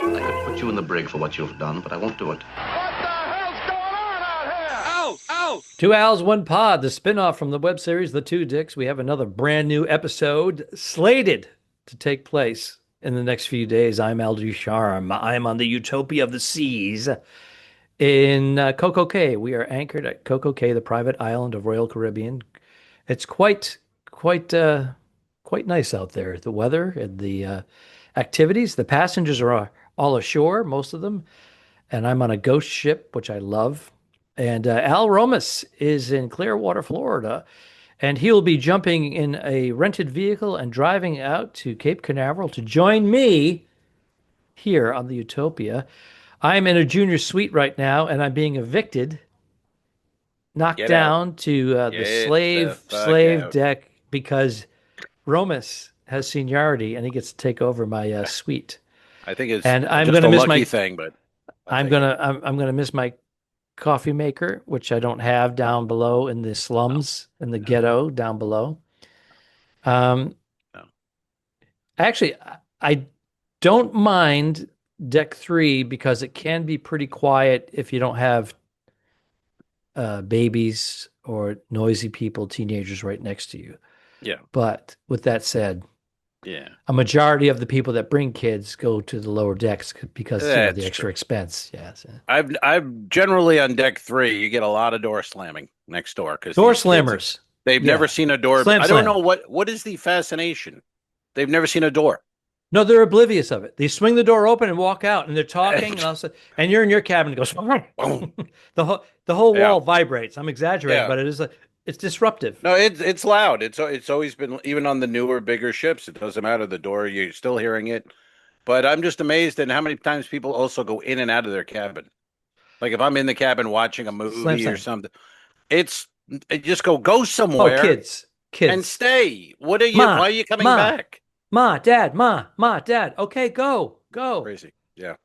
I could put you in the brig for what you've done, but I won't do it. Two Owls, One Pod, the spinoff from the web series The Two Dicks. We have another brand new episode slated to take place in the next few days. I'm Al Ducharme. I'm on the Utopia of the Seas in Coco Cay. We are anchored at Coco Cay, the private island of Royal Caribbean. It's quite nice out there. The weather and the activities. The passengers are all ashore, most of them, and I'm on a ghost ship, which I love. And Al Romas is in Clearwater, Florida, and he will be jumping in a rented vehicle and driving out to Cape Canaveral to join me here on the Utopia. I'm in a junior suite right now, and I'm being evicted, knocked Get down out. to the Get slave the fuck slave out. deck because Romas has seniority and he gets to take over my suite. I think it's And I'm just gonna a miss lucky my thing, but I'm gonna miss my coffee maker, which I don't have down below in the slums, in the ghetto down below. Um, No. Actually, I don't mind deck 3 because it can be pretty quiet if you don't have babies or noisy people, teenagers right next to you. Yeah. But with that said, Yeah. a majority of the people that bring kids go to the lower decks because the That's extra true. expense. Yes. I've generally on deck 3, you get a lot of door slamming next door because Door slammers. they've Yeah. never seen a door. Slam, I don't slam. know what is the fascination. They've never seen a door. No, they're oblivious of it. They swing the door open and walk out, and they're talking, and all of a sudden, and you're in your cabin. It goes, Boom. the whole Yeah. wall vibrates. I'm exaggerating, Yeah. but it's disruptive. No, it's loud. It's always been, even on the newer, bigger ships. It doesn't matter the door. You're still hearing it. But I'm just amazed at how many times people also go in and out of their cabin. Like if I'm in the cabin watching a movie Slam, or slam. something, it just go Oh, somewhere kids, and stay. What are you? Ma, Why are you coming Ma. back? Ma, Dad, Dad. Okay, go. Crazy. Yeah.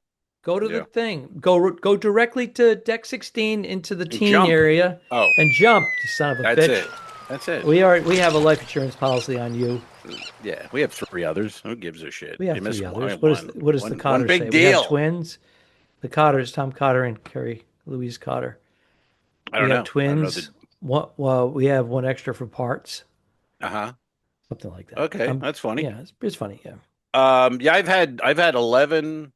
Go to Yeah. the thing. Go directly to deck 16 into the teen jump. area. Oh. And jump, you son of a That's bitch. it. That's it. We have a life insurance policy on you. Yeah, we have 3 others. Who gives a shit? We have You missed 3 one. others. What does the Cotter one big say? deal. We have twins. The Cotters, Tom Cotter and Carrie Louise Cotter. I don't We know. have twins. We have one extra for parts. Uh-huh. Something like that. Okay, that's funny. Yeah, it's funny. Yeah. Yeah, I've had 11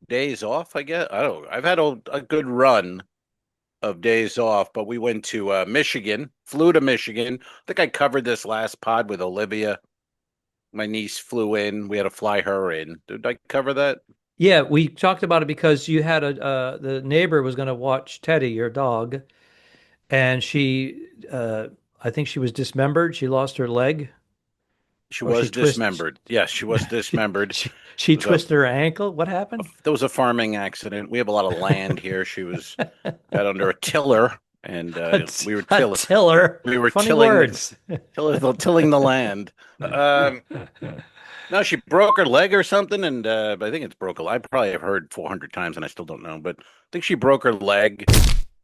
days off, I guess. I don't know. I've had a good run of days off, but we went to Michigan, flew to Michigan. I think I covered this last pod with Olivia. My niece flew in. We had to fly her in. Did I cover that? Yeah, we talked about it because you had the neighbor was going to watch Teddy, your dog, and she, I think she was dismembered. She lost her leg. She Or was she twist- dismembered. Yes, she was dismembered. She twisted her ankle. What happened? There was a farming accident. We have a lot of land here. She got under a tiller, and we were A tiller. We were Funny tilling words. tilling the land. No, she broke her leg or something, and I think it's broke. I probably have heard 400 times, and I still don't know. But I think she broke her leg,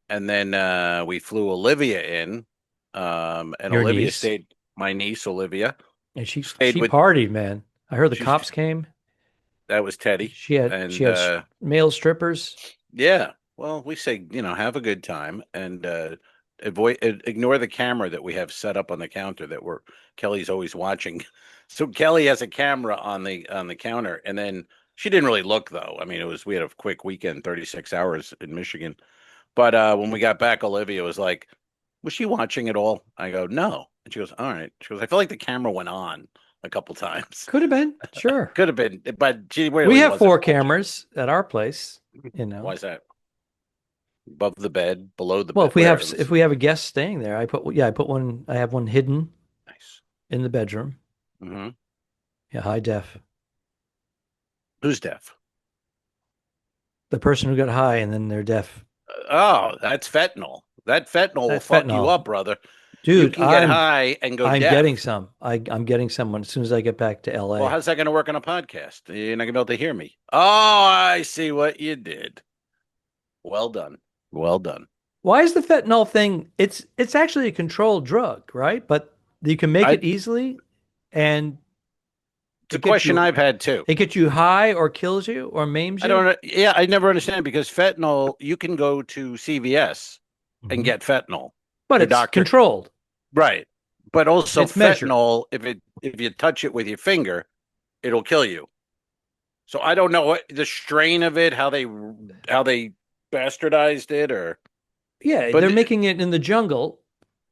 and then we flew Olivia in, and Your Olivia niece? stayed. My niece Olivia, And she Stayed with- partied, man. I heard the She's- cops came. that was Teddy. She had male strippers. Yeah. Well, we say, have a good time and ignore the camera that we have set up on the counter Kelly's always watching. So Kelly has a camera on the counter, and then she didn't really look though. I mean, we had a quick weekend, 36 hours in Michigan. But when we got back, Olivia was like, "Was she watching it all?" I go, "No." And she goes, "All right." She goes, "I feel like the camera went on a couple times." Could have been, sure. Could have been, but she really We have wasn't 4 watching. cameras at our place. Why is that? Above the bed, below the Well, bed. if we have a guest staying there, I have one hidden Nice. in the bedroom. Mm-hmm. Yeah, high def. Who's deaf? The person who got high and then they're deaf. Oh, that's fentanyl. That fentanyl will That's fuck fentanyl. you up, brother. Dude, you can get high and go I'm deaf. getting some. I'm getting some as soon as I get back to LA. Well, how's that going to work on a podcast? You're not going to be able to hear me. Oh, I see what you did. Well done. Well done. Why is the fentanyl thing? It's actually a controlled drug, right? But You can make I, it easily, and it's a question I've had too. it gets you high or kills you or maims I you. don't. Yeah, I never understand because fentanyl. You can go to CVS and get fentanyl. But Your it's doctor, controlled. right? But also It's measured. fentanyl. If you touch it with your finger, it'll kill you. So I don't know what the strain of it, how they bastardized it, or Yeah, but they're making it in the jungle,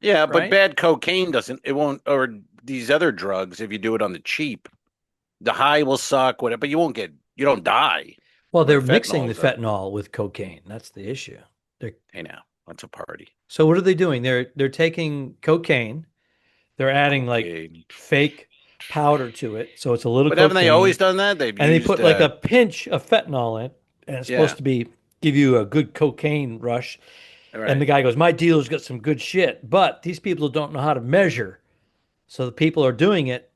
yeah, but right? bad cocaine doesn't. It won't, or these other drugs. If you do it on the cheap, the high will suck. Whatever, but you won't get. You don't die. Well, Where they're mixing fentanyl the is a fentanyl with cocaine. That's the issue. They're, hey now, that's a party. so what are they doing? They're taking cocaine, they're adding like Cocaine. fake powder to it, so it's a little But haven't they always cocaine, done that? They've and they used put like a pinch of fentanyl in it, and it's yeah, supposed to be give you a good cocaine rush. And right. the guy goes, "My dealer's got some good shit," but these people don't know how to measure, so the people are doing it,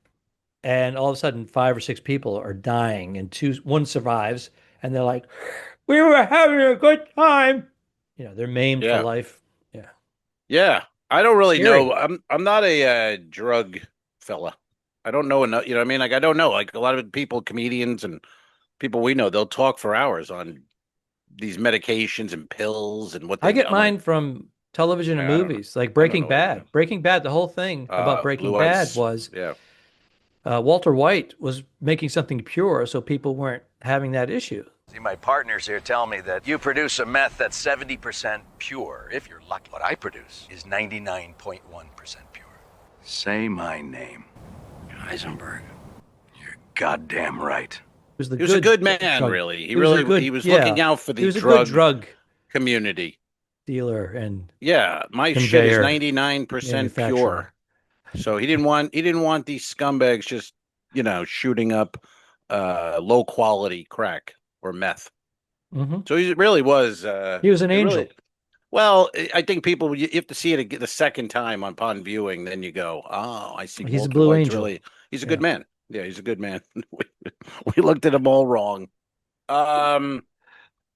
and all of a sudden, 5 or 6 people are dying, and one survives, and they're like, "We were having a good time." They're maimed for Yeah. life. Yeah, Yeah. I don't really scary. know. I'm not a drug fella. I don't know enough. You know what I mean? Like I don't know. Like a lot of people, comedians and people we know, they'll talk for hours on these medications and pills and what I they do. get I'm like, mine from television and I don't know. movies, like I don't Breaking know what it Bad. is. Breaking Bad, the whole thing about Breaking Blue Bad ice. was Yeah. Walter White was making something pure, so people weren't having that issue. See, my partners here tell me that you produce a meth that's 70% pure, if you're lucky. What I produce is 99.1% pure. Say my name. Heisenberg. You're goddamn right. He was a good man, drug. really. He was a good, He was yeah. looking out for He the was a good drug drug community. dealer and Yeah, my shit is conveyor 99% pure. manufacturer. So he didn't want these scumbags just, shooting up low quality crack or meth. Hmm. So he really was He was an it angel. really well, I think people you have to see it the second time upon viewing, then you go, "Oh, I see He's a Walter blue White's angel. really he's a good Yeah. man." Yeah, he's a good man. We looked at him all wrong. Um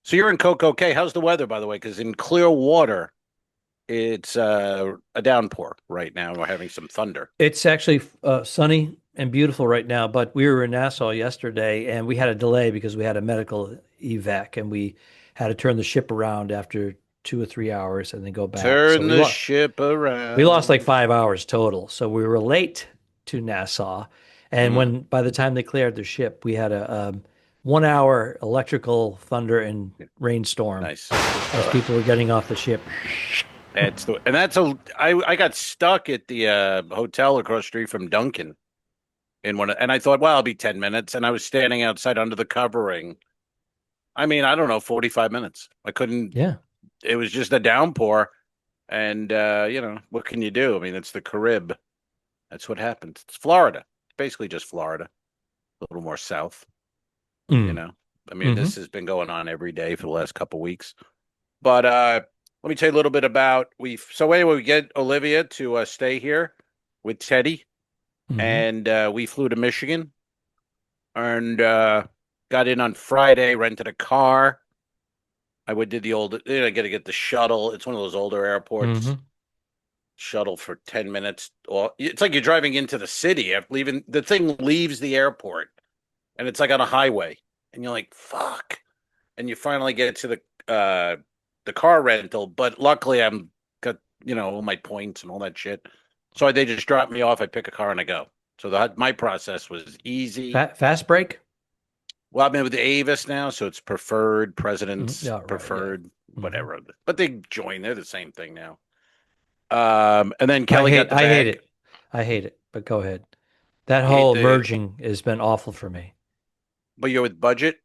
so you're in Coco Cay. How's the weather, by the way? Because in Clearwater, it's a downpour right now. We're having some thunder. It's actually sunny and beautiful right now, but we were in Nassau yesterday and we had a delay because we had a medical evac and we had to turn the ship around after 2 or 3 hours and then go back. So Turn the ship we lost like around. 5 hours total. So we were late to Nassau. And Mm, by the time they cleared the ship, we had a 1 hour electrical thunder and rainstorm nice. as people were getting off the ship. I got stuck at the hotel across the street from Duncan and I thought, well, I'll be 10 minutes. And I was standing outside under the covering. I mean, I don't know, 45 minutes. I couldn't, Yeah. it was just a downpour. And, what can you do? I mean, it's the Carib. That's what happens. It's Florida. It's basically just Florida, a little more south, you Mm. know. I mean, Hmm. this has been going on every day for the last couple weeks. But let me tell you a little bit about so anyway, we get Olivia to stay here with Teddy, Hmm. and we flew to Michigan and got in on Friday, rented a car. Did the old, I got to get the shuttle. It's one of those older airports. Hmm. Shuttle for 10 minutes. Or it's like you're driving into the city after leaving. The thing leaves the airport and it's like on a highway. And you're like, fuck. And you finally get to the car rental, but luckily I'm got, all my points and all that shit. So they just drop me off. I pick a car and I go. So my process was easy. Fast break? Well, I'm in with the Avis now, so it's preferred, president's Yeah, right. preferred, Yeah. whatever. But they join. They're the same thing now. And then I Kelly hate got the I hate bag. it. I hate it. But go ahead. That You hate whole merging has been awful for me. but you're with budget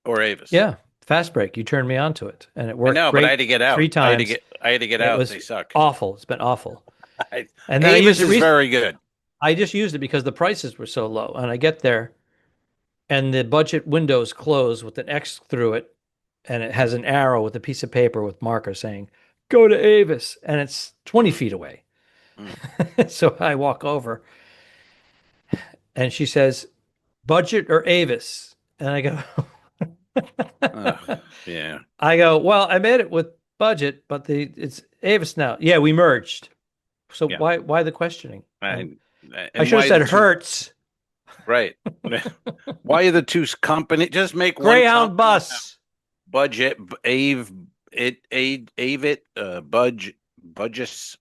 or Avis? Yeah. Fast break. You turned me on to it. And it I worked know, but I had great to get out. 3 times. I had to get It out. was They suck. awful. It's been awful. And then Avis is very good. I just used it because the prices were so low. And I get there and the budget windows close with an X through it. And it has an arrow with a piece of paper with marker saying, go to Avis. And it's 20 feet away. Mm. So I walk over and she says, budget or Avis? And I go, Yeah. well, I made it with budget, but it's Avis now. Yeah, we merged. So Yeah. why the questioning? And I should have why said the two- Hertz. Right. Why are the two company? Just make one Greyhound company, bus. budget, budgets.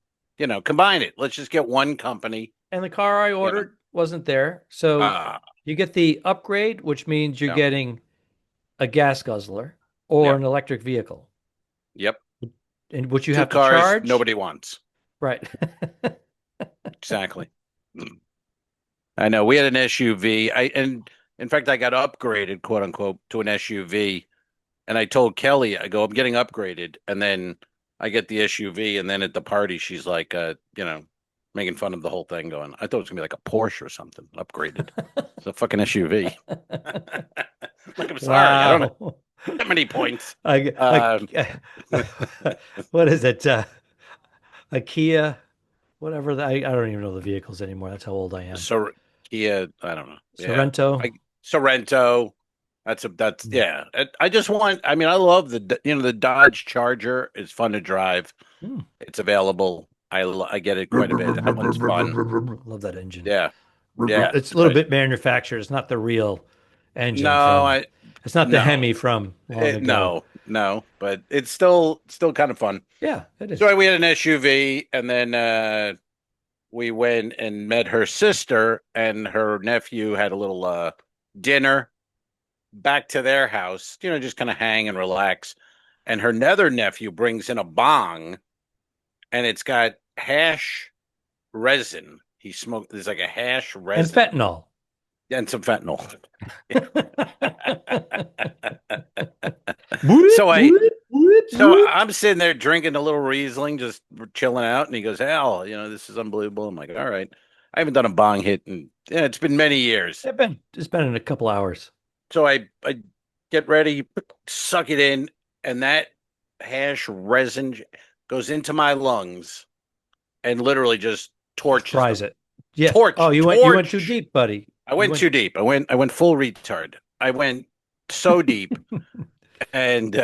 Combine it. Let's just get one company. And the car I ordered wasn't there. So you get the upgrade, which means you're getting a gas guzzler or an electric vehicle. Yep. And which you Two have to cars charge. nobody wants. Right. Exactly. I know. We had an SUV. And in fact, I got upgraded, quote unquote, to an SUV. And I told Kelly, I go, I'm getting upgraded. And then I get the SUV. And then at the party, she's like, making fun of the whole thing, going, I thought it was going to be like a Porsche or something, upgraded. It's a fucking SUV. Like, I'm sorry. Wow. I don't know that many points. What is it? A Kia, whatever. I don't even know the vehicles anymore. That's how old I am. Kia, I don't know. Sorrento. Sorrento. That's yeah. I just want. I mean, I love the Dodge Charger is fun to drive. It's available. I get it quite a bit. That one's fun. Love that engine. Yeah. It's a little bit manufactured. It's not the real engine. No, it's not the Hemi from long ago. No, but it's still kind of fun. Yeah, it is. So we had an SUV, and then we went and met her sister, and her nephew had a little dinner back to their house. Just kind of hang and relax. And her other nephew brings in a bong, and it's got hash resin. He smoked. There's like a hash resin and fentanyl. And some fentanyl. So I'm sitting there drinking a little Riesling, just chilling out, and he goes, "Al, this is unbelievable." I'm like, "All right." I haven't done a bong hit, and it's been many years. It's been in a couple hours. So I get ready, suck it in, and that hash resin goes into my lungs, and literally just torches fries them. it. Yeah. Torch. Oh, you went too deep, buddy. I went too deep. I went full retard. I went so deep, and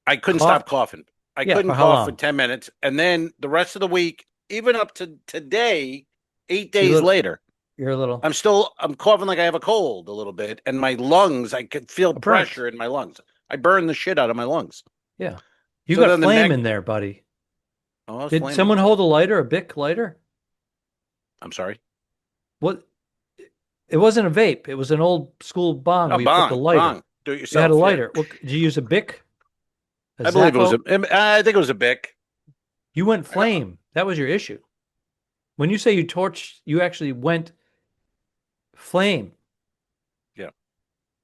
I couldn't stop coughing. I couldn't cough for 10 minutes, and then the rest of the week, even up to today, 8 days later, you're a little. I'm coughing like I have a cold a little bit, and my lungs, I could feel pressure in my lungs. I burned the shit out of my lungs. Yeah, you got flame in there, buddy. Oh, did someone hold a lighter, a Bic lighter? I'm sorry. What? It wasn't a vape. It was an old school bong. A bong. Put the lighter. Bong. Do it yourself. You had a lighter. Yeah. Did you use a Bic? I believe it was I think it was a Bic. You went flame. That was your issue. When you say you torched, you actually went flame. Yeah.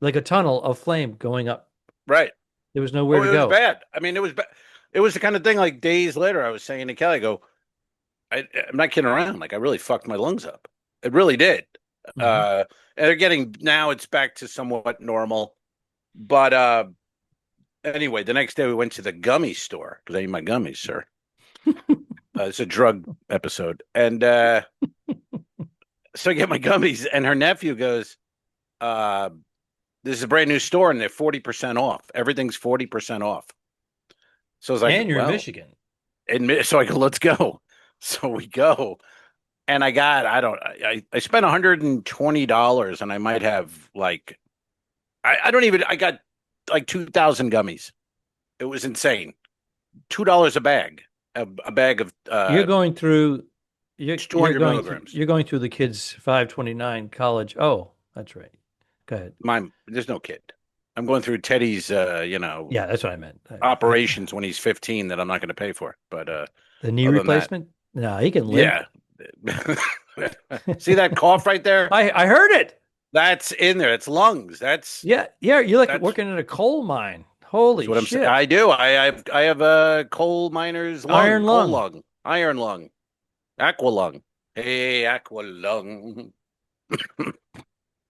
Like a tunnel of flame going up. Right. There was nowhere to go. It was bad. I mean, it was bad. It was the kind of thing like days later, I was saying to Kelly, I go, I'm not kidding around. Like, I really fucked my lungs up. It really did. And they're now it's back to somewhat normal. But anyway, the next day we went to the gummy store because I eat my gummies, sir. It's a drug episode. And so I get my gummies, and her nephew goes, this is a brand new store, and they're 40% off. Everything's 40% off. So I was like, and you're in Michigan. So I go, let's go. So we go. And I spent $120, and I might have like, I got like 2,000 gummies. It was insane. $2 a bag, a bag of. You're going through. 200 milligrams. You're going through the kid's 529 college. Oh, that's right. Go ahead. There's no kid. I'm going through Teddy's. Yeah, that's what I meant. Operations when he's 15 that I'm not going to pay for. But the knee replacement. No, he can live. Yeah. See that cough right there? I heard it. That's in there. It's lungs. That's yeah. You're like working in a coal mine. Holy shit! Saying. I do. I have a coal miner's lung. Iron lung. Iron lung. Aqua lung. Hey, aqua lung.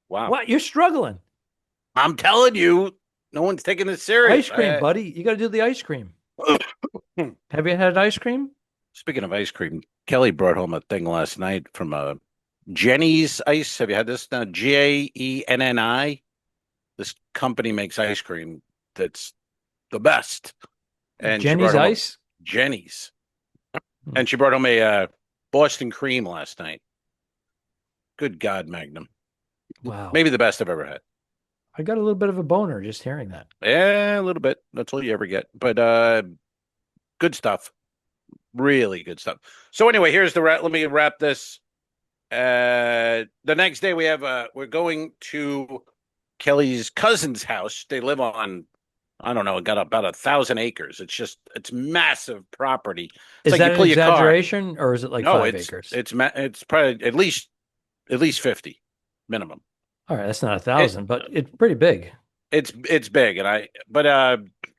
Wow. What? You're struggling. I'm telling you, no one's taking this serious. Ice cream, buddy. You got to do the ice cream. Have you had ice cream? Speaking of ice cream, Kelly brought home a thing last night from Jenny's Ice. Have you had this now? Jenni. This company makes ice cream that's the best. And Jenny's Ice? Jenny's. And she brought home a Boston cream last night. Good God, Magnum. Wow. Maybe the best I've ever had. I got a little bit of a boner just hearing that. Yeah, a little bit. That's all you ever get. But good stuff. Really good stuff. So anyway, here's the let me wrap this. The next day we're going to Kelly's cousin's house. They live on, I don't know, it got about 1,000 acres. It's massive property. It's Is like that you an pull your car. exaggeration, or is it like No, 5 acres? it's probably at least 50 minimum. All right, that's not 1,000, but it's pretty big. It's big, and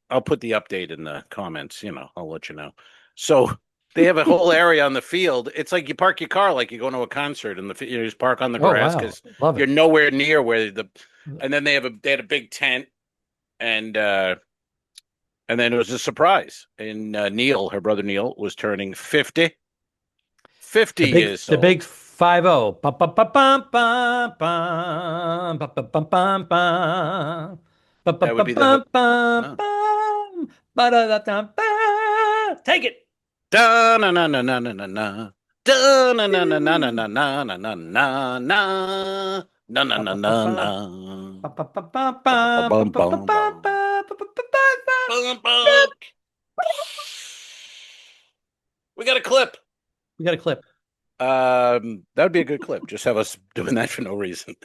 I'll put the update in the comments. I'll let you know. So they have a whole area on the field. It's like you park your car like you go to a concert, and you just park on the grass because Love it. you're nowhere near where And then they had a big tent, and then it was a surprise. And Neil, her brother Neil, was turning 50. 50 years old. The big 50. Bum, bum, bum, bum, bum, bum, bum, bum, bum, bum. That would be the Take it. Da na na na na na na na. Da na na na na na na na na na na na na na na na na. We got a clip. That would be a good clip. Just have us doing that for no reason.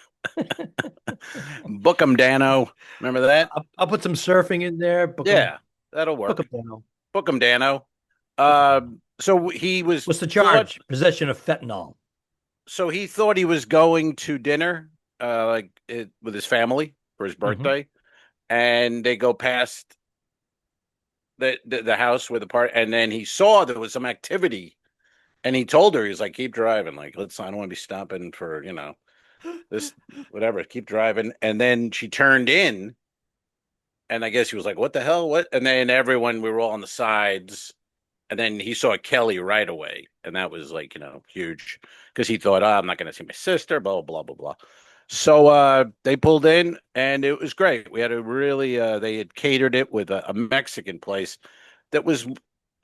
Book 'em, Dano. Remember that? I'll put some surfing in there. That'll work. Book 'em, Dano. Book 'em, Dano. So he was. What's the charge? Possession of fentanyl. So he thought he was going to dinner, with his family for his birthday, and they go past the house where the party, and then he saw there was some activity, and he told her, he was like, "Keep driving, like I don't want to be stopping for this, whatever. Keep driving." And then she turned in, and I guess he was like, "What the hell? What?" And then we were all on the sides. And then he saw Kelly right away. And that was huge because he thought, I'm not going to see my sister, blah, blah, blah, blah. So they pulled in and it was great. We had they had catered it with a Mexican place that was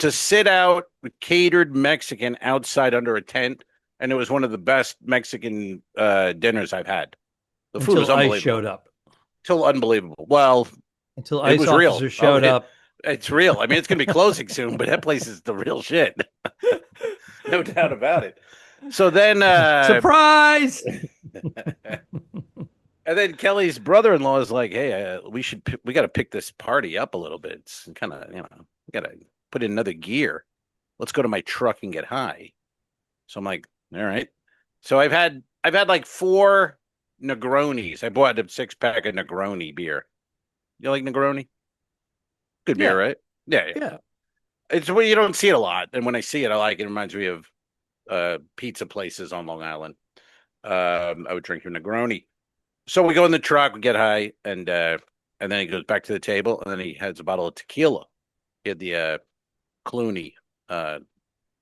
to sit out with catered Mexican outside under a tent. And it was one of the best Mexican dinners I've had. The food was unbelievable. ICE showed up. Until unbelievable. Well, until ICE officers showed up. It's real. I mean, it's going to be closing soon, but that place is the real shit. No doubt about it. So then... Surprise! And then Kelly's brother-in-law is like, hey, we got to pick this party up a little bit. It's kind of, we got to put in another gear. Let's go to my truck and get high. So I'm like, all right. So I've had like 4 Negronis. I bought a 6-pack of Negroni beer. You like Negroni? Good beer, right? Yeah. It's you don't see it a lot, and when I see it, I like it. It reminds me of pizza places on Long Island. I would drink your Negroni. So we go in the truck, we get high, and then he goes back to the table, and then he has a bottle of tequila. He had the Clooney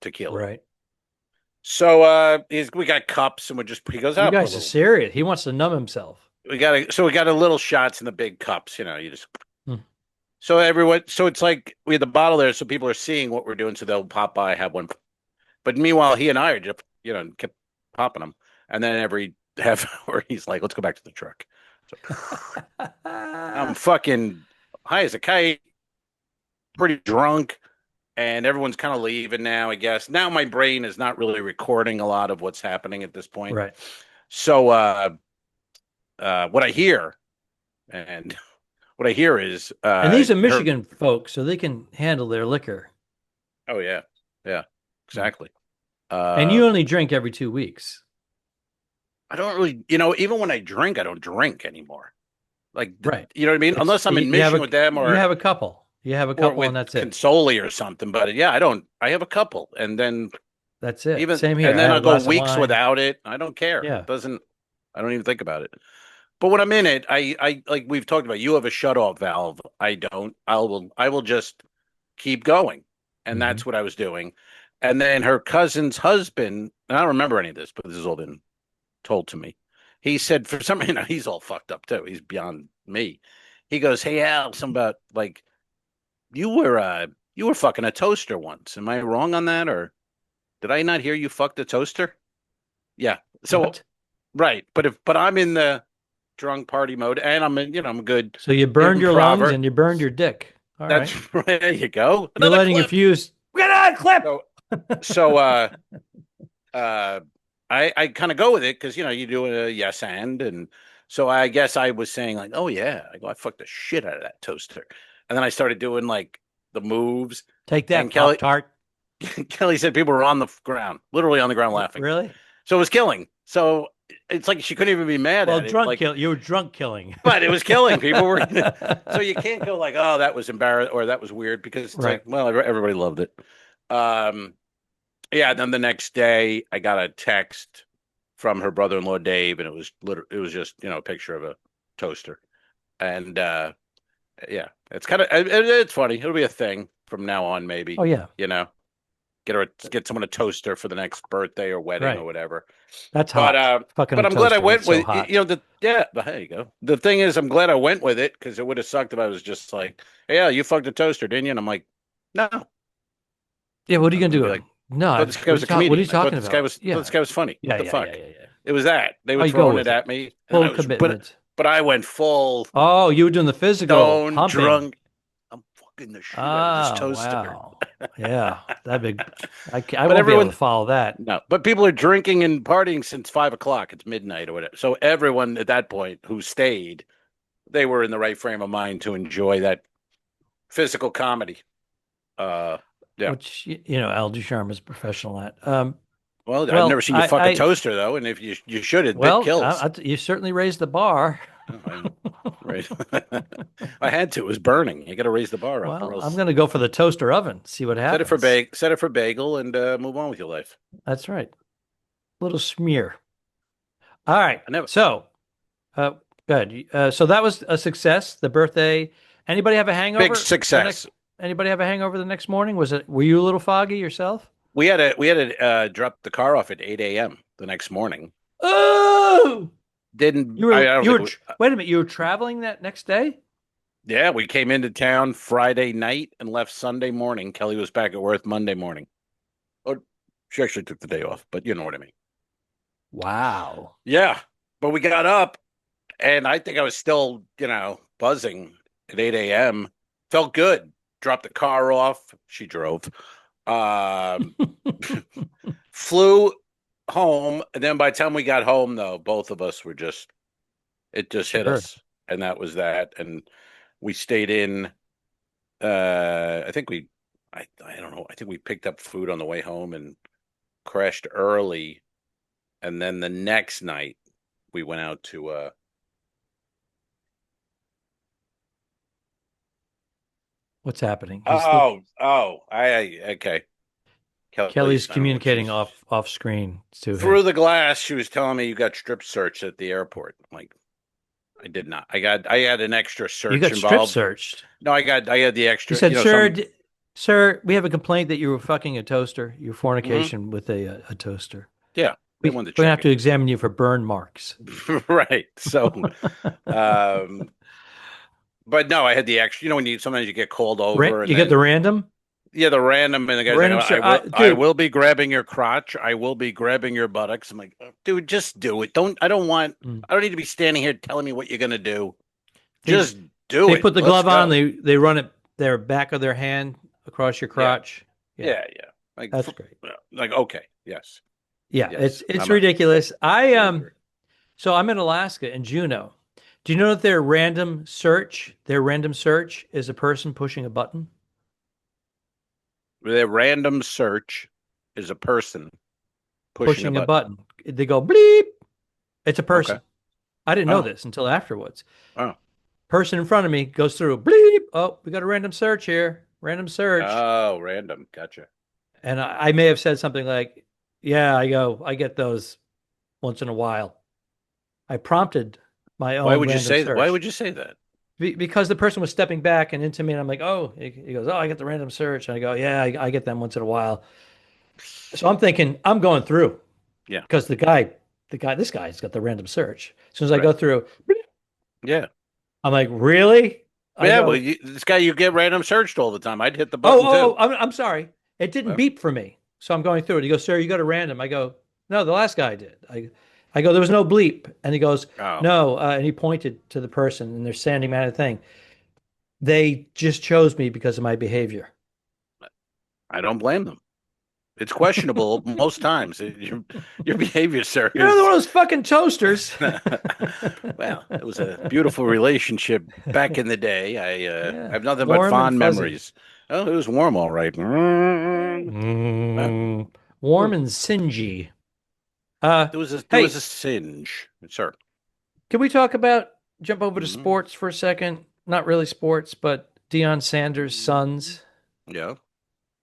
tequila, right? So we got cups, and he goes out. You guys are serious. He wants to numb himself. We got a little shots in the big cups. You just. So it's like we had the bottle there, so people are seeing what we're doing, so they'll pop by, have one. But meanwhile, he and I are just, kept popping them, and then every half hour, he's like, "Let's go back to the truck." So, I'm fucking high as a kite, pretty drunk, and everyone's kind of leaving now. I guess now my brain is not really recording a lot of what's happening at this point. Right. So, what I hear, and. What I hear is... and these are Michigan folks, so they can handle their liquor. Oh, yeah. Yeah, exactly. And you only drink every 2 weeks. I don't really... even when I drink, I don't drink anymore. Like, right. You know what I mean? Unless I'm in Michigan with them or... You have a couple. And that's it. Consoli or something. But yeah, I have a couple. And then... That's it. Same here. And then I'll go weeks without it. I don't care. Yeah. I don't even think about it. But when I'm in it, I like we've talked about, you have a shutoff valve. I don't. I will just keep going. And that's what I was doing. And then her cousin's husband, and I don't remember any of this, but this has all been told to me. He said, for some reason, he's all fucked up too. He's beyond me. He goes, "Hey Al, something about you were fucking a toaster once. Am I wrong on that?" Or Did I not hear you fuck the toaster? Yeah. So What? right, but I'm in the drunk party mode, and I'm in, I'm a good So you burned your lungs improver. and you burned your dick. All right. That's right. There you go. You're Another letting your clip. fuse. Get on clip. So uh, I kind of go with it because you do a yes and so I guess I was saying like, oh yeah, I fucked the shit out of that toaster, and then I started doing like the moves. Take that, And Kelly, Pop-Tart. Kelly said people were on the ground, literally on the ground laughing. Really? So it was killing. So it's like she couldn't even be mad Well, at it. you were drunk killing. But it was killing. People were. So you can't go like, oh, that was embarrassing or that was weird because it's like, well, everybody loved it. Yeah. Then the next day, I got a text from her brother-in-law Dave, and it was just a picture of a toaster, and yeah, it's kind of it's funny. It'll be a thing from now on, maybe. Oh yeah. Get someone a toaster for the next birthday or wedding or whatever. That's hot. But I'm glad I went with there you go. The thing is, I'm glad I went with it because it would have sucked if I was just like, yeah, you fucked a toaster, didn't you? And I'm like, no. Yeah, what are you gonna do? Like, no, this guy was a comedian. What are you talking about? This guy was funny. Yeah, what the fuck? Yeah. It was that they were throwing it at me. Full commitment. But I went full. Oh, you were doing the physical, pumping. Drunk. I'm fucking the shit out of this toaster. Wow. Yeah, that big. I won't be able to follow that. No, but people are drinking and partying since 5 o'clock. It's midnight or whatever. So everyone at that point who stayed, they were in the right frame of mind to enjoy that physical comedy. Yeah. Which Al Ducharme is professional at. Well, I've never seen you fuck a toaster though, and if you should, it kills. You certainly raised the bar. Right. I had to. It was burning. You got to raise the bar up. Well, I'm going to go for the toaster oven. See what happens. Set it for bagel, and move on with your life. That's right. A little smear. All right. So, good. So that was a success. The birthday. Anybody have a hangover? Big success. Anybody have a hangover the next morning? Were you a little foggy yourself? We had to drop the car off at 8 a.m. the next morning. Oh. Wait a minute, you were traveling that next day? Yeah, we came into town Friday night and left Sunday morning. Kelly was back at work Monday morning. Oh, she actually took the day off, but you know what I mean. Wow. Yeah, but we got up, and I think I was still, buzzing at 8 a.m. Felt good. Dropped the car off. She drove. Flew home, and then by the time we got home, though, both of us were it just hit us, and that was that. And we stayed in. I think I don't know. I think we picked up food on the way home and crashed early, and then the next night we went out to. What's happening? Okay. Kelly's communicating off screen through the glass. She was telling me you got strip searched at the airport. I'm like, I did not. I had an extra search. You got involved. Strip searched. No, I had the extra. He said, sir, we have a complaint that you were fucking a toaster. Your fornication with a toaster. Yeah, we're going to have to examine you for burn marks. Right. So, but no, I had the extra. When sometimes you get called over, you get the random. Yeah, the random, and the guy's I will be grabbing your crotch. I will be grabbing your buttocks. I'm like, dude, just do it. I don't need to be standing here telling me what you're gonna do. Just do it. They put the glove on. They run it their back of their hand across your crotch. Yeah. Like, that's great. Like, okay, yes. Yeah, yes. It's ridiculous. So I'm in Alaska in Juneau. Do you know that their random search is a person pushing a button? Their random search is a person pushing a button. They go bleep. It's a person. Okay. I didn't know this until afterwards. Oh. Person in front of me goes through bleep. Oh, we got a random search here. Random search. Oh, random. Gotcha. And I may have said something like, yeah, I get those once in a while. I prompted my own. Why would you say that? Why would you say that? Because the person was stepping back and into me, and I'm like, oh, he goes, I get the random search. And I go, yeah, I get them once in a while. So I'm thinking, I'm going through. Yeah. Because this guy's got the random search. As soon as I go through, yeah. I'm like, really? This guy, you get random searched all the time. I'd hit the button too. I'm sorry. It didn't beep for me. So I'm going through it. He goes, sir, you got a random. I go, no, the last guy did. I go, there was no bleep. And he goes, Oh, no. And he pointed to the person and they're standing behind the thing. They just chose me because of my behavior. I don't blame them. It's questionable most times. Your behavior, sir. You're one of those fucking toasters. Well, it was a beautiful relationship back in the day. I have nothing but Warm and fond fuzzy. memories. Oh, it was warm, all right. Warm and singy. There was a singe, sir. Can we jump over to sports for a second? Not really sports, but Deion Sanders' sons. Yeah.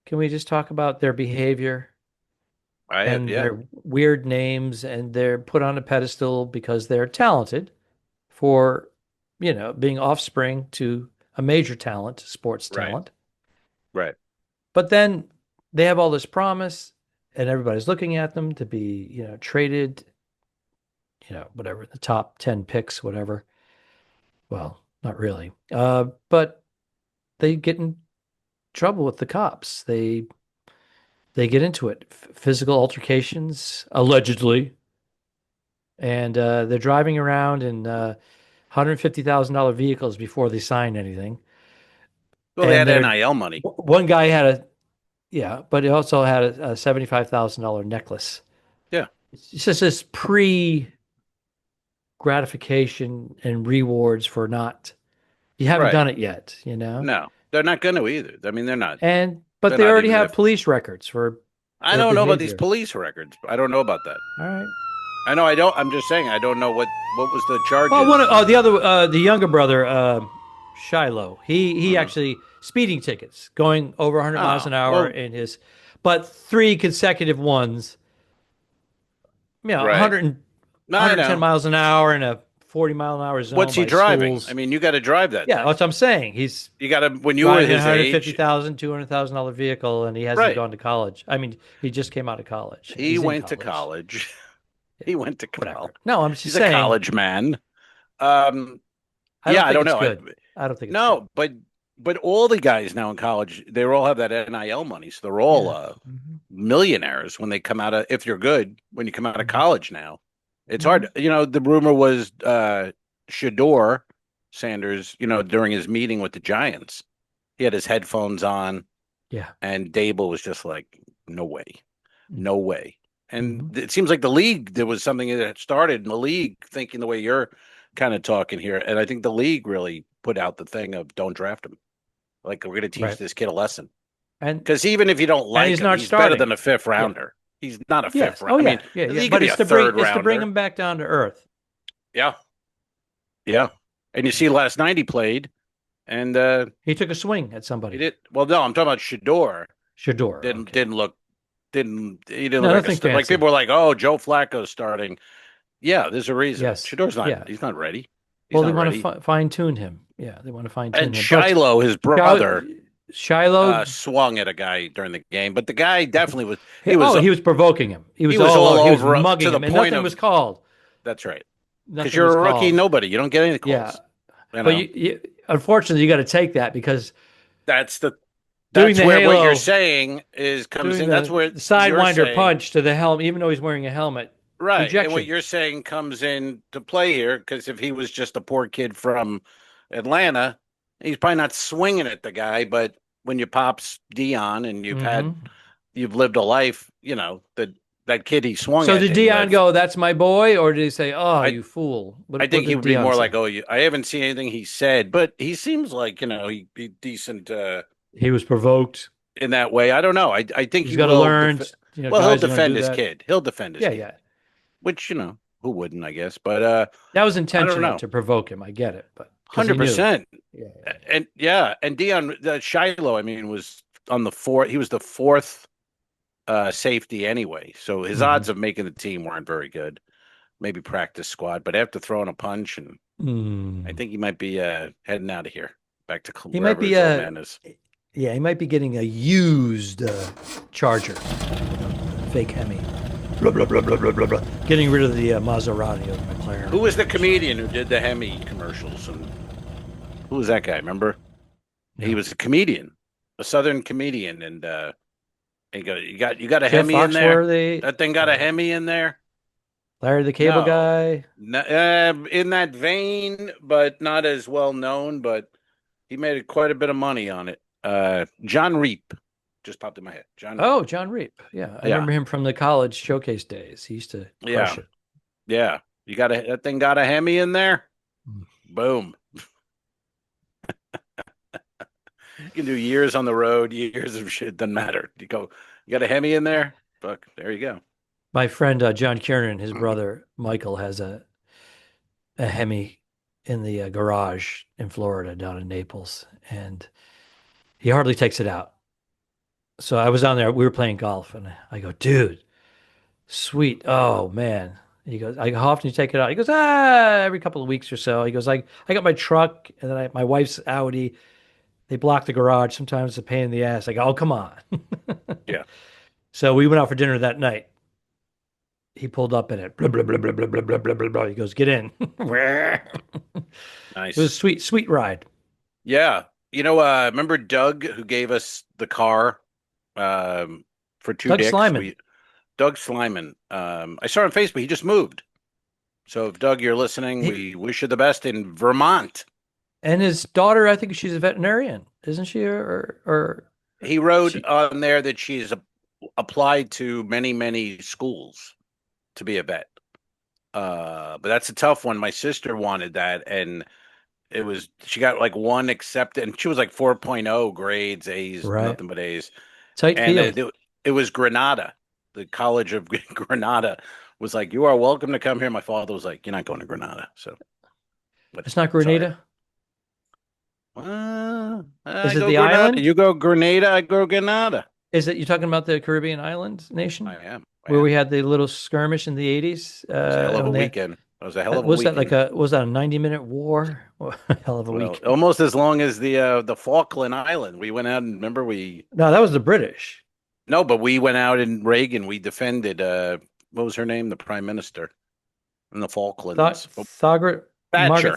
Can we just talk about their behavior and yeah. their weird names, and they're put on a pedestal because they're talented for, being offspring to a major talent, sports talent. Right. But then they have all this promise and everybody's looking at them to be, traded, whatever, the top 10 picks, whatever. Well, not really. But they get in trouble with the cops. They get into it, physical altercations, allegedly, and they're driving around in $150,000 vehicles before they sign anything. Well, they had NIL money. One guy had but he also had a $75,000 necklace. Yeah, it's just this gratification and rewards for not. You haven't done it yet, No, they're not going to either. I mean, they're not. But they already have police records for. I don't know about these police records. I don't know about that. All right. I know. I don't. I'm just saying. I don't know what was the charge. Well, the younger brother, Shiloh. He actually speeding tickets going over 100 miles an hour in his, but 3 consecutive ones. 110 miles an hour in a 40-mile-an-hour zone. What's he driving? Schools. I mean, you got to drive that. Yeah, that's what I'm saying. You got to when you were his age, $150,000, $200,000 vehicle, and he hasn't gone to college. I mean, he just came out of college. He went to college. He went to college. Whatever. No, I'm just He's saying. a college man. I don't know. I don't think it's no, but all the guys now in college, they all have that NIL money, so they're all millionaires when they come out of. If you're good, when you come out of college now, it's hard. The rumor was Shador Sanders. During his meeting with the Giants, he had his headphones on. Yeah, and Dable was just like, "No way, no way." And it seems like the league, there was something that started in the league thinking the way you're kind of talking here. And I think the league really put out the thing of don't draft him. Like, we're going to teach this kid a lesson. And because even if you don't like him, he's better than a 5th rounder. Yeah. He's not a 5th rounder. I mean, but it's to bring him back down to earth. Yeah. Yeah. And you see last night he played and he took a swing at somebody. He did. Well, no, I'm talking about Shador. Shador didn't look like people were like, oh, Joe Flacco's starting. Yeah, there's a reason. Yes. Shador's not. He's not ready. They want to fine tune him. Yeah, they want to fine tune him. And Shiloh, his brother, Shiloh swung at a guy during the game, but the guy definitely was. He was provoking him. He was all over. He was mugging him, and nothing was called. That's right. Because you're a rookie, nobody. You don't get any calls. Yeah, but unfortunately, you got to take that because that's where what you're saying comes in. That's where the sidewinder punch to the helmet, even though he's wearing a helmet. Right. Rejection. And what you're saying comes in to play here, because if he was just a poor kid from Atlanta, he's probably not swinging at the guy. But when you pops Deion and you've lived a life, that kid he swung at. So did Deion go, that's my boy? Or did he say, you fool? I think he would be more like, I haven't seen anything he said, but he seems like, he decent. He was provoked in that way. I don't know. I think he's got to learn. He'll defend his kid. He'll defend his kid. Yeah. Which, who wouldn't, I guess. But that was intentional to provoke him. I get it. But 100%. And Deion, Shiloh, I mean, was on the 4th. He was the 4th safety anyway. So his odds of making the team weren't very good. Maybe practice squad. But after throwing a punch, and I think he might be heading out of here. Back to he might be he might be getting a used Charger, fake Hemi. Blah, blah, blah, blah, blah, blah, blah. Getting rid of the Maserati of McLaren. Who was the comedian who did the Hemi commercials? And who was that guy? Remember? Yeah. He was a comedian, a Southern comedian, and He goes, you got a Jeff Hemi in there? Foxworthy, That thing got a Hemi in there? Larry the Cable No. Guy. No, in that vein, but not as well known. But he made quite a bit of money on it. John Reap just popped in my head. John Reap. Oh, John Reap. Yeah, I Yeah. remember him from the college showcase days. He used to crush it. Yeah. That thing got a Hemi in there? Mm. Boom. You can do years on the road, years of shit. Doesn't matter. You got a Hemi in there? Fuck, there you go. My friend John Kiernan, his brother Michael, has a Hemi in the garage in Florida, down in Naples, and he hardly takes it out. So I was on there. We were playing golf, and I go, dude, sweet. Oh man. He goes, how often do you take it out? He goes, every couple of weeks or so. He goes, I got my truck, and then my wife's Audi. They block the garage. Sometimes it's a pain in the ass. I go, oh, come on. Yeah. So we went out for dinner that night. He pulled up in it. Blah, blah, blah, blah, blah, blah, blah, blah, blah, blah. He goes, get in. Nice. It was a sweet, sweet ride. Yeah. Remember Doug who gave us the car for two Doug dicks? Slyman. Doug Slyman. I saw on Facebook. He just moved. So if Doug, you're listening, we wish you the best in Vermont. And his daughter, I think she's a veterinarian, isn't she? Or he wrote on there that she's applied to many, many schools to be a vet. But that's a tough one. My sister wanted that, and she got like one accepted, and she was like 4.0 grades, A's, right. Nothing but A's. Tight and field. It was Granada. The College of Granada was like, you are welcome to come here. My father was like, you're not going to Granada. So it's not Grenada? Is it the island? You go Grenada, I go Granada. Is it, you're talking about the Caribbean island nation? I am. Where we had the little skirmish in the 80s? It was a hell of a weekend. It was a hell of a weekend. Was that a 90-minute war? Hell of a week. Almost as long as the Falkland Island. We went out and remember No, that was the British. No, but we went out in Reagan. We defended, what was her name? The prime minister in the Falklands. Margaret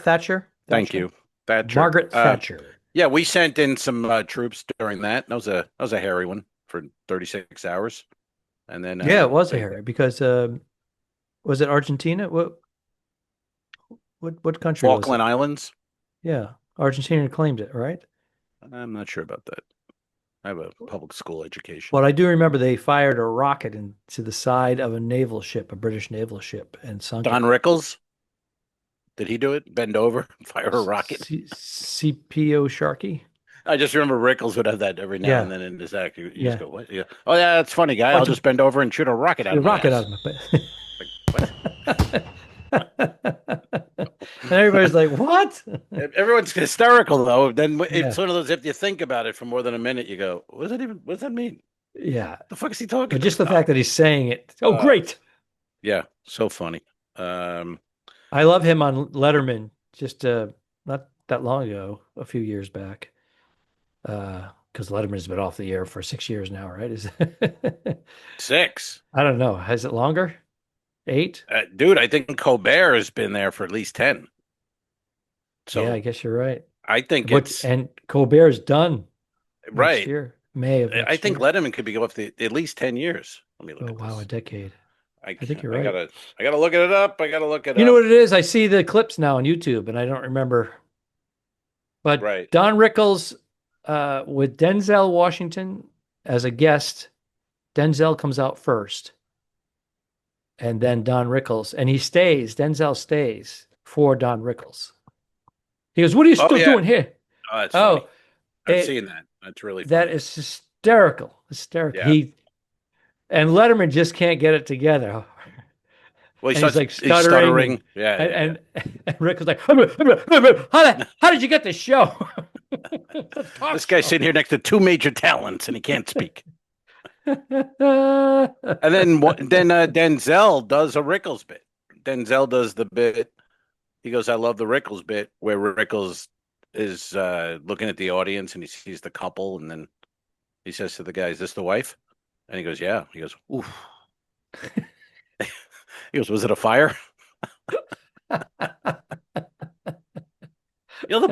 Thatcher. Thank you. Thatcher. Margaret Thatcher. Yeah, we sent in some troops during that. That was a hairy one for 36 hours. And then yeah, it was a hairy because was it Argentina? What country? Falkland Islands. Yeah, Argentina claimed it, right? I'm not sure about that. I have a public school education. Well, I do remember they fired a rocket into the side of a naval ship, a British naval ship, and sunk Don it. Rickles? Did he do it? Bend over, fire a rocket? CPO Sharkey? I just remember Rickles would have that every now and then in his act. You just go, what? Yeah. Oh, yeah, that's funny, guy. I'll just bend over and shoot a rocket out of my ass. And everybody's like, what? Everyone's hysterical, though. Then it's one of those, if you think about it for more than a minute, you go, what does that mean? Yeah. What the fuck is he talking But just about? the fact that he's saying it. Oh, great. Yeah, so funny. I love him on Letterman just not that long ago, a few years back. Because Letterman's been off the air for 6 years now, right? Is 6? I don't know. Has it longer? 8? Dude, I think Colbert has been there for at least 10. So yeah, I guess you're right. I think and Colbert's done right next year, May of next I think year. Letterman could be up to at least 10 years. Let me look. Oh wow, a decade. I think you're right. I gotta look it up. You know what it is? I see the clips now on YouTube, and I don't remember. But right. Don Rickles with Denzel Washington as a guest. Denzel comes out first, and then Don Rickles, and he stays. Denzel stays for Don Rickles. He goes, "What are you still doing here?" Oh, that's funny. I've seen that. That's really funny. That is hysterical. Yeah. And Letterman just can't get it together. Well, he's like stuttering. And Rick was like, how did you get this show? This guy's sitting here next to 2 major talents and he can't speak. And then Denzel does a Rickles bit. Denzel does the bit. He goes, I love the Rickles bit, where Rickles is looking at the audience and he sees the couple, and then he says to the guy, is this the wife? And he goes, yeah. He goes, oof. He goes, was it a fire? The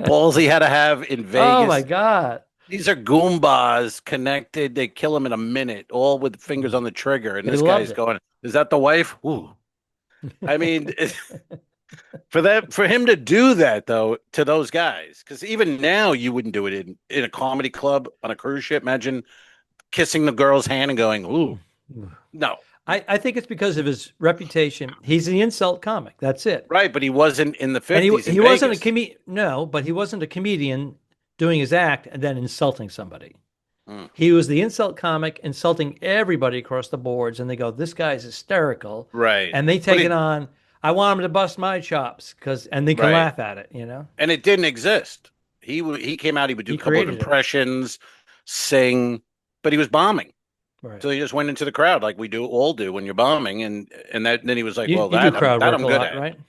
balls he had to have in Vegas. Oh my God. These are Goombas connected. They kill him in a minute, all with fingers on the trigger. And They this loved guy's it. going, "Is that the wife?" Ooh. I mean, for him to do that though to those guys, because even now you wouldn't do it in a comedy club on a cruise ship. Imagine kissing the girl's hand and going, "Ooh, no." I think it's because of his reputation. He's the insult comic. That's it. Right, but he wasn't in the And 50s in he wasn't a Vegas. comedian. No, but he wasn't a comedian doing his act and then insulting somebody. Mm. He was the insult comic insulting everybody across the boards, and they go, "This guy's hysterical," Right. and they But take it on. I want him to bust my chops and they can right. laugh at it. You know, And it didn't exist. He came out, he would do he a couple of created it. impressions, sing, but he was bombing. Right. So he just went into the crowd like we all do when you're bombing, and then he was like, "Well, You do that crowd work I'm a good lot, at." right?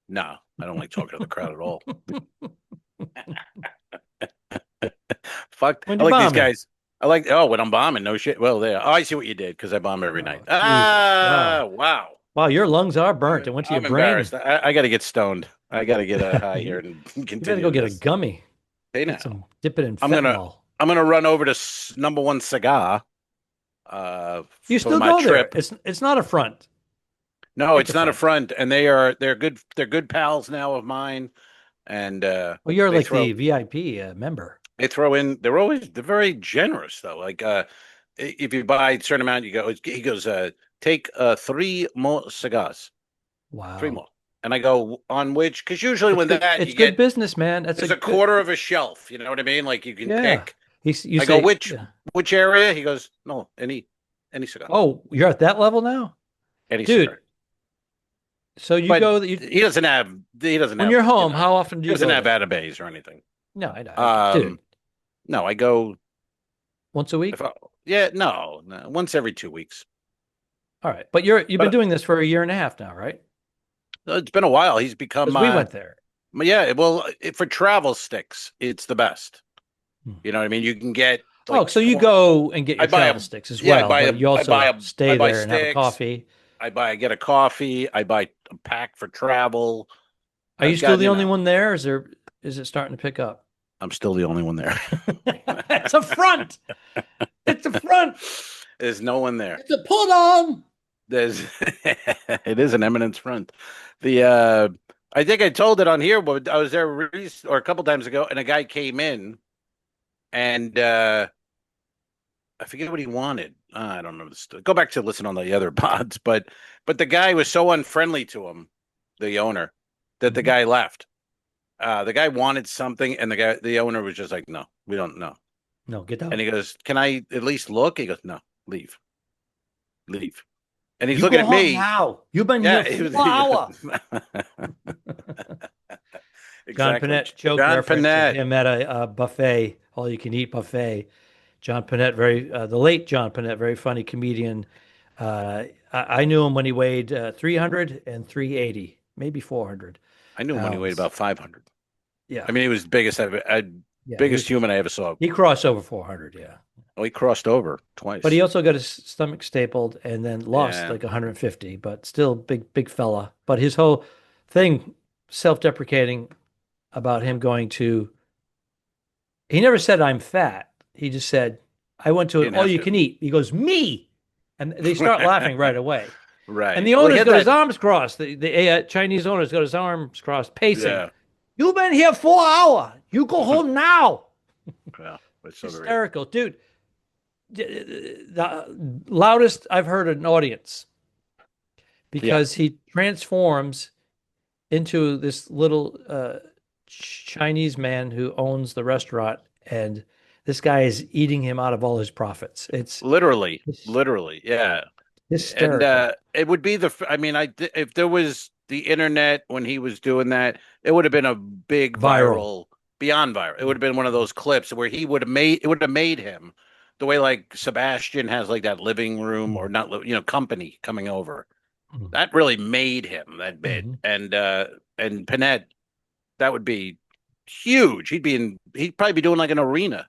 No, I don't like talking to the crowd at all. Fuck, When I you like these bombing? guys. when I'm bombing, no shit. Well, there. Oh, I see what you did because I bomb every night. Oh, Jesus. Wow. Wow. Wow, your lungs are burnt. It went to your I'm brain. embarrassed. I got to get stoned. I got to get high here and You better continue go get a this. gummy. Hey Get now, dip it in I'm gonna fentanyl. I'm gonna run over to number one cigar. You For still my go there. trip. It's not a front. No, It's it's a not a front. front, and they're good pals now of mine, and Well, you're they like throw the VIP member. they throw in. They're very generous though. Like if you buy a certain amount, he goes take three more cigars, three Wow. more, and I go on which because usually It's when good. that you It's good get business, man. That's a there's a good. quarter of a shelf. You know what I mean? Like you can Yeah. pick. You I go say, yeah. which area? He goes no any cigar, Oh, you're at that level now, any dude. cigar. So you But go. he doesn't When have you're home. How often do he you doesn't go have there? database or anything. No, I know, dude. Um, no, I go Once a week. if I, yeah, no, once every 2 weeks. All right, but you've been But doing this for a year and a half now, right? it's been a while. He's become Because we went there. yeah. Well, for travel sticks, it's the best. Hmm. You know what I mean? You can get Oh, like so you go and get I your buy travel a sticks as yeah, well, but you also I stay buy there and have a sticks. coffee. I get a coffee. I buy a pack for travel. Are you I've still gotten the only one there? Is it starting to pick up? I'm still the only one there. It's a front. It's a front. There's no one there. It's a put on. There's it is an eminence front. The I think I told it on here, but I was there or a couple times ago, and a guy came in, and I forget what he wanted. I don't remember. Go back to listen on the other pods, but the guy was so unfriendly to him, the owner, that the guy left. The guy wanted something, and the owner was just like, "No, we don't know." No, get down. And he goes, "Can I at least look?" He goes, "No, leave." And he's You looking go at home me. now. You've been Yeah, here for an hour. John exactly. Panette joke John reference of Panette. him at a buffet, all you can eat buffet. John Panette, the late John Panette, very funny comedian. I knew him when he weighed 300 and 380, maybe 400 I knew him when he weighed pounds. about 500. Yeah. I mean, he was the biggest Yeah, biggest human I ever saw. He crossed over 400, yeah. Oh, he crossed over twice. But he also got his stomach stapled and then lost Yeah. like 150, but still big fella. But his whole thing, self-deprecating about him going to, he never said I'm fat. He just said, I went to He an didn't have all you to. can eat. He goes, me. And they start laughing right away. Right. And the Well, he owner's had got his that- arms crossed. The Chinese owner's got his arms crossed, pacing. Yeah. You've been here 4 hours. You go home now. Yeah. It's so great. Hysterical. Dude, the loudest I've heard an audience because he transforms into this little Chinese man who owns the restaurant, and this guy is eating him out of all his profits. It's Literally, yeah. hysterical. And it would be if there was the internet when he was doing that, it would have been a big viral, beyond viral. It would have been one of those clips where it would have made him the way like Sebastian has like that living room or not, company coming over. That really made him that bit. And Panette, that would be huge. He'd probably be doing like an arena.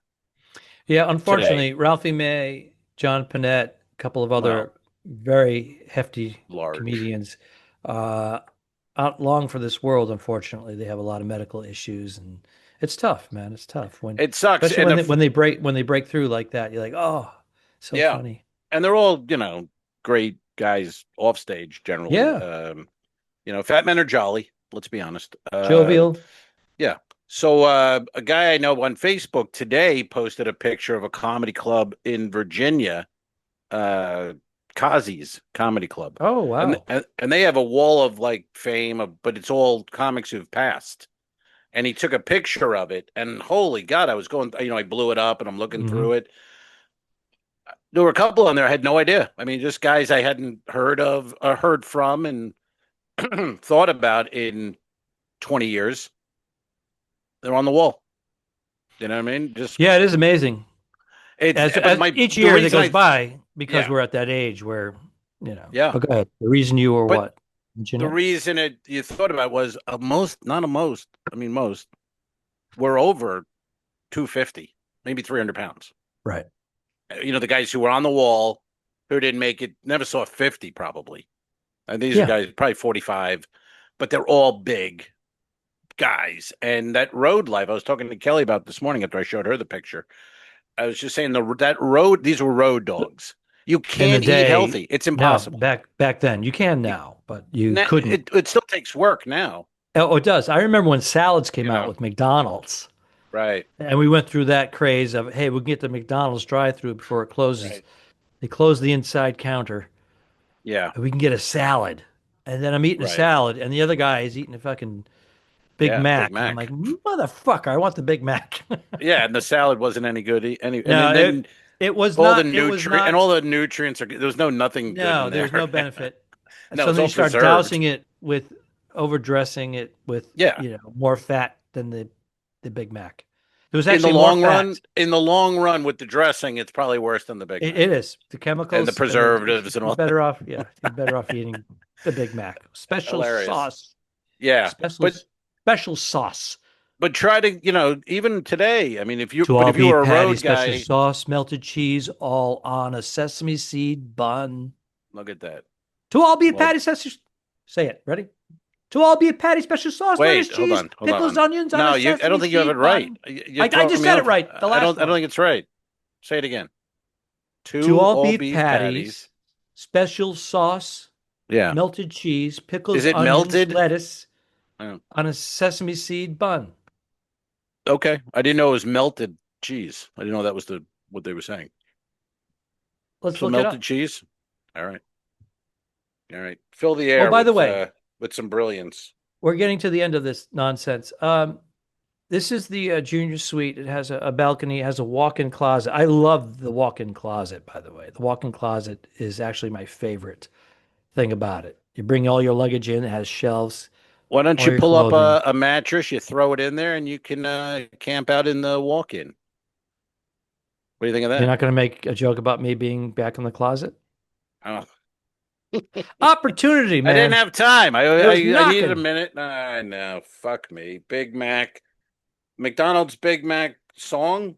Yeah, unfortunately, Ralphie May, John Panette, a couple of other very hefty comedians aren't long for this world. Unfortunately, they have a lot of medical issues, It's tough, man. It's tough when It sucks. especially And when they break through like that. You're like, oh, so yeah, funny. and they're all, great guys off stage generally. Yeah, Fat men are jolly. Let's be honest. jovial. Yeah. So a guy I know on Facebook today posted a picture of a comedy club in Virginia, Kazi's Comedy Club. Oh And, wow. and they have a wall of like fame, but it's all comics who've passed. And he took a picture of it, and holy God, I was going, I blew it up and I'm looking through it. There were a couple on there I had no idea. I mean, just guys I hadn't heard of or heard from and thought about in 20 years. They're on the wall. You know what I mean? Just Yeah, it is amazing. As each year that goes by, because we're at that age where, Yeah. But go ahead. The reason you were But what? the reason you thought about was most were over 250, maybe 300 pounds. Right. The guys who were on the wall, who didn't make it, never saw 50 probably. And these are guys probably 45, but they're all big guys. And that road life, I was talking to Kelly about this morning after I showed her the picture. I was just saying these were road dogs. You can't eat healthy. It's impossible. No, back then. You can now, but you couldn't. It still takes work now. Oh, it does. I remember when salads came out with McDonald's. Right. And we went through that craze of, hey, we can get the McDonald's drive-through before it closes. Right. They close the inside counter. Yeah. We can get a salad. And then I'm eating a salad, and the other guy is eating a fucking Big Mac. I'm like, motherfucker, I want the Big Mac. Yeah, and the salad wasn't any good. It was all not. The and all the nutrients are. There was nothing. No, there's no benefit. No, so then you start dousing it with overdressing it with more fat than the Big Mac. It was actually in the long run with the dressing, it's probably worse than the Big Mac. It is. The chemicals and the preservatives and all. Better off, you're better off eating the Big Mac. Special sauce. Yeah, special sauce. But try to, even today. I mean, if you were a road guy, special sauce, melted cheese, all on a sesame seed bun. Look at that. 2 all beef patties. Say it. Ready? 2 all beef patty, special sauce, lettuce, cheese, hold on, pickles, onions. No, I don't think you have it right. I just said it right. I don't think it's right. Say it again. 2 all beef patties, special sauce, melted cheese, pickles, Is it onions, melted? lettuce, on a sesame seed bun. Okay, I didn't know it was melted cheese. I didn't know that was what they were saying. Let's look melted it up. Cheese. All right. Fill the air. Oh, by the way, with some brilliance. We're getting to the end of this nonsense. This is the junior suite. It has a balcony. It has a walk-in closet. I love the walk-in closet, by the way. The walk-in closet is actually my favorite thing about it. You bring all your luggage in. It has shelves. Why don't you pull up a mattress, you throw it in there, and you can camp out in the walk-in? What do you think of that? You're not going to make a joke about me being back in the closet? Oh. Opportunity, man. I didn't have time. I needed a minute. No, fuck me. Big Mac. McDonald's Big Mac song?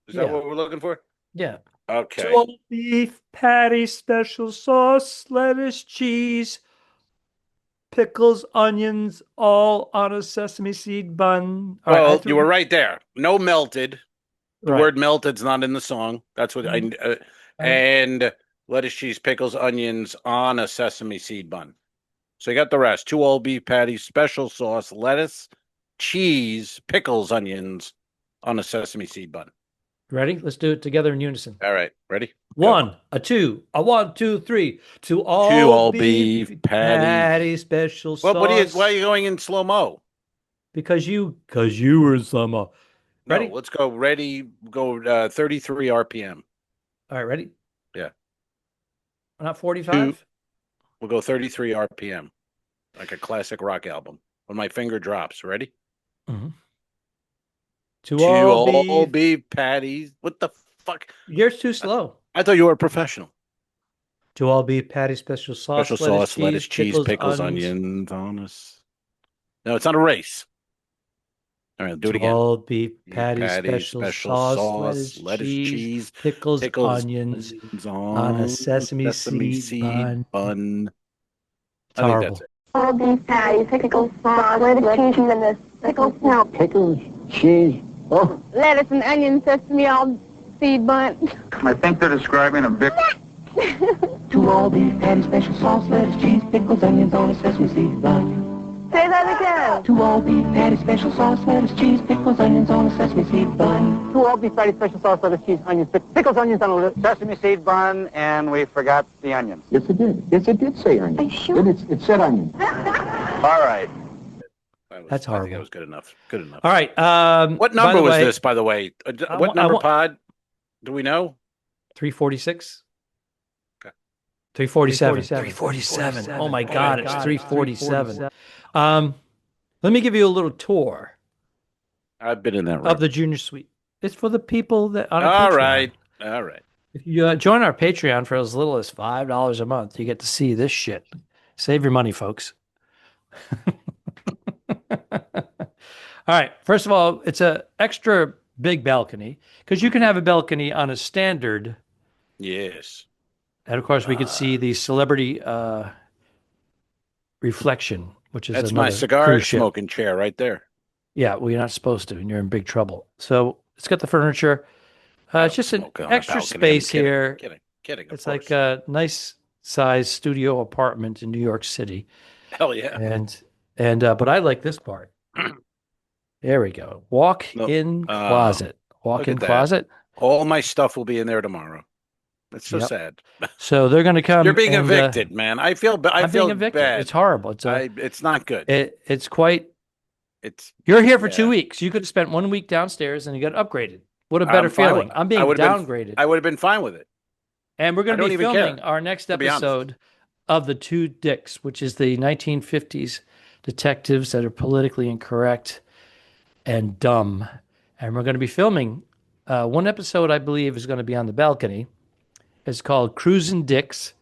Is that what we're looking for? Yeah. Okay. 2 all beef patty, special sauce, lettuce, cheese, pickles, onions, all on a sesame seed bun. Well, you were right there. No melted. The word melted's not in the song. That's what and lettuce, cheese, pickles, onions on a sesame seed bun. So you got the rest. 2 all beef patties, special sauce, lettuce, cheese, pickles, onions on a sesame seed bun. Ready? Let's do it together in unison. All right. Ready? 1, a 2, a 1, 2, 3. 2 all beef patty, special sauce. Why are you going in slow-mo? Because you were in slow-mo. Ready? No, let's go. Ready? Go 33 RPM. All right, ready? Yeah. Not 45? We'll go 33 RPM. Like a classic rock album. When my finger drops. Ready? Mm-hmm. 2 all beef patties. What the fuck? Yours too slow. I thought you were a professional. 2 all beef patties, special sauce, lettuce, cheese, pickles, onions on us. No, it's not a race. All right, do it again. 2 all beef patties, special sauce, lettuce, cheese, pickles, onions on a sesame seed bun. I think that's it. All beef patties, pickles, sauce, lettuce, cheese, and the pickles. No, pickles, cheese. Oh, lettuce and onion, sesame, all seed bun. I think they're describing a big... 2 all-beef patty, special sauce, lettuce, cheese, pickles, onions on a sesame seed bun. Say that again. 2 all-beef patty, special sauce, lettuce, cheese, pickles, onions on a sesame seed bun. 2 all-beef patty, special sauce, lettuce, cheese, onions, pickles, onions on a sesame seed bun, and we forgot the onions. Yes, it did. Yes, it did say onions. Are you sure? It said onions. All right. That's I think horrible. that was good enough. Good enough. All right. What number was this, by the way? What number pod? Do we know? 346. Okay. 347. 347. Oh my God, it's 347. Let me give you a little tour I've been in that room. of the Junior Suite. It's for the people that on our All Patreon. right. All right. If you join our Patreon for as little as $5 a month, you get to see this shit. Save your money, folks. All right. First of all, it's a extra big balcony because you can have a balcony on a standard. Yes. And of course, we could see the celebrity reflection, which is That's another my cigar cruise ship. smoking chair right there. Yeah, well, you're not supposed to, and you're in big trouble. So it's got the furniture. It's just an Smoke on a extra balcony. I'm space kidding. here. Kidding. Of It's course. like a nice size studio apartment in New York City. Hell yeah. And but I like this part. There we go. Walk-in closet. Walk-in at that. closet. All my stuff will be in there tomorrow. It's so Yep. sad. So they're going to come. You're being and, evicted, man. I feel I'm feel being evicted. bad. It's horrible. It's not good. It's quite. It's You're here for yeah. 2 weeks. You could have spent 1 week downstairs and you got upgraded. What a better I'm fine feeling. with- I'm being I would've been- downgraded. I would have been fine with it. And we're going I to don't be even filming care, our next to be honest. episode of The Two Dicks, which is the 1950s detectives that are politically incorrect and dumb. And we're going to be filming one episode, I believe, is going to be on the balcony. It's called Cruisin' Dicks.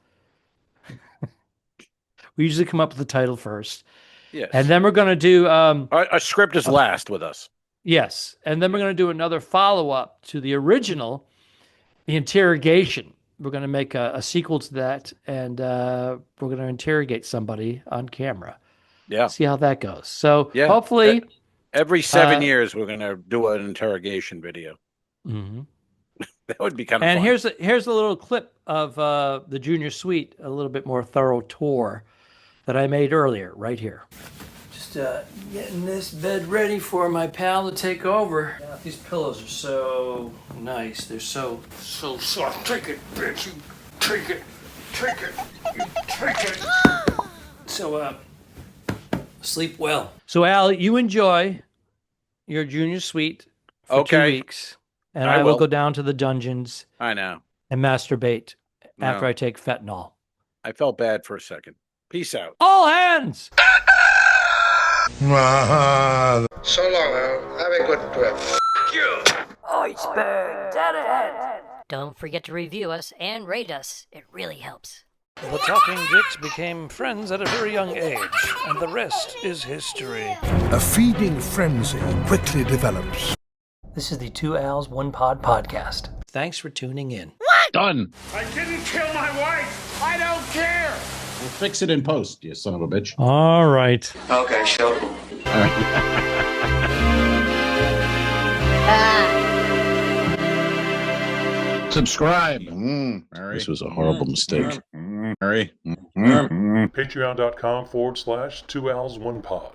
We usually come up with the title first. Yes. And then we're going to do... Our script is last with us. Yes. And then we're going to do another follow-up to the original, The Interrogation. We're going to make a sequel to that, and we're going to interrogate somebody on camera. Yeah. See how that goes. So Yeah. hopefully... Every 7 years, we're going to do an interrogation video. Mhm. That would be kind of And fun. here's a little clip of the Junior Suite, a little bit more thorough tour that I made earlier, right here. Just getting this bed ready for my pal to take over. Yeah, these pillows are so nice. They're so soft. Take it, bitch. You take it. Take it. You take it. So, sleep well. So, Al, you enjoy your Junior Suite for 2 Okay. weeks. And I I will will. go down to the dungeons I know. and masturbate after No. I take fentanyl. I felt bad for a second. Peace out. All hands! So long, Al. Have a good trip. Iceberg! Don't forget to review us and rate us. It really helps. The Talking Dicks became friends at a very young age, and the rest is history. A feeding frenzy quickly develops. This is the Two Al's One Pod podcast. Thanks for tuning in. Done. I didn't kill my wife. I don't care. We'll fix it in post, you son of a bitch. All right. Okay, sure. Subscribe. This was a horrible mistake. Mary. Patreon.com/2Als1Pod.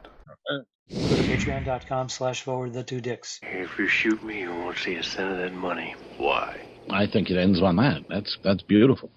Go to patreon.com/forward2dicks. If you shoot me, you won't see a cent of that money. Why? I think it ends on that. That's beautiful.